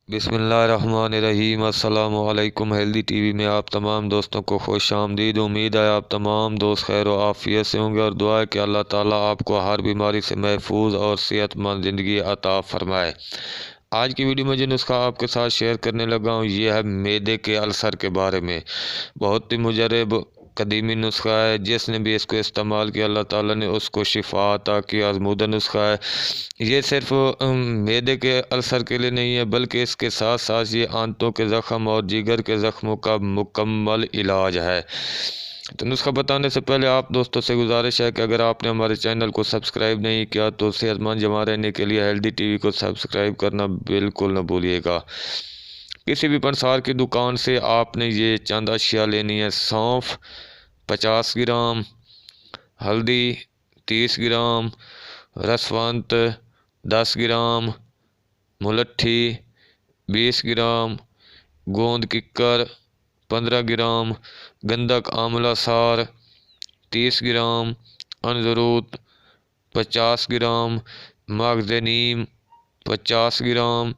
بسم اللہ الرحمن الرحیم۔ السلام علیکم۔ ہیلدی ٹی وی میں آپ تمام دوستوں کو خوش آمدید۔ امید ہے آپ تمام دوست خیر و عافیت سے ہوں گے، اور دعا ہے کہ اللہ تعالیٰ آپ کو ہر بیماری سے محفوظ اور صحت مند زندگی عطا فرمائے۔ آج کی ویڈیو میں جو نسخہ آپ کے ساتھ شیئر کرنے لگا ہوں یہ ہے معدے کے السر کے بارے میں۔ بہت ہی مجرب قدیمی نسخہ ہے، جس نے بھی اس کو استعمال کیا اللہ تعالیٰ نے اس کو شفا عطا کی۔ آزمودہ نسخہ ہے، یہ صرف معدے کے السر کے لیے نہیں ہے، بلکہ اس کے ساتھ ساتھ یہ آنتوں کے زخم اور جگر کے زخموں کا مکمل علاج ہے۔ تو نسخہ بتانے سے پہلے آپ دوستوں سے گزارش ہے کہ اگر آپ نے ہمارے چینل کو سبسکرائب نہیں کیا تو صحت مند جمع رہنے کے لیے ہیلدی ٹی وی کو سبسکرائب کرنا بالکل نہ بھولیے گا۔ کسی بھی پنسار کی دکان سے آپ نے یہ چند اشیاء لینی ہے: سونف 50 گرام، ہلدی 30 گرام، رسوانت 10 گرام، ملٹھی 20 گرام، گوند ککر 15 گرام، گندک آملہ سار 30 گرام، انزروت 50 گرام، مغز نیم 50 گرام،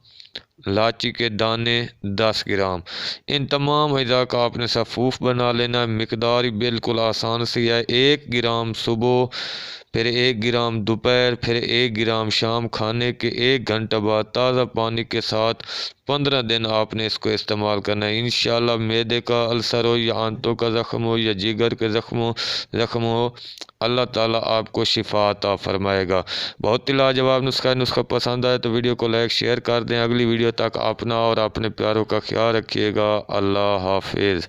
لاچی کے دانے 10 گرام۔ ان تمام اجزاء کا آپ نے صفوف بنا لینا ہے۔ مقدار بالکل آسان سی ہے: 1 گرام صبح، پھر 1 گرام دوپہر، پھر 1 گرام شام، کھانے کے 1 گھنٹہ بعد تازہ پانی کے ساتھ 15 دن آپ نے اس کو استعمال کرنا ہے۔ انشاءاللہ معدے کا السر ہو یا آنتوں کا زخم ہو یا جگر کے زخم ہو، اللہ تعالیٰ آپ کو شفا عطا فرمائے گا۔ بہت ہی لاجواب نسخہ پسند آئے تو ویڈیو کو لائک شیئر کر دیں۔ اگلی ویڈیو تک اپنا اور اپنے پیاروں کا خیال رکھیے گا۔ اللہ حافظ۔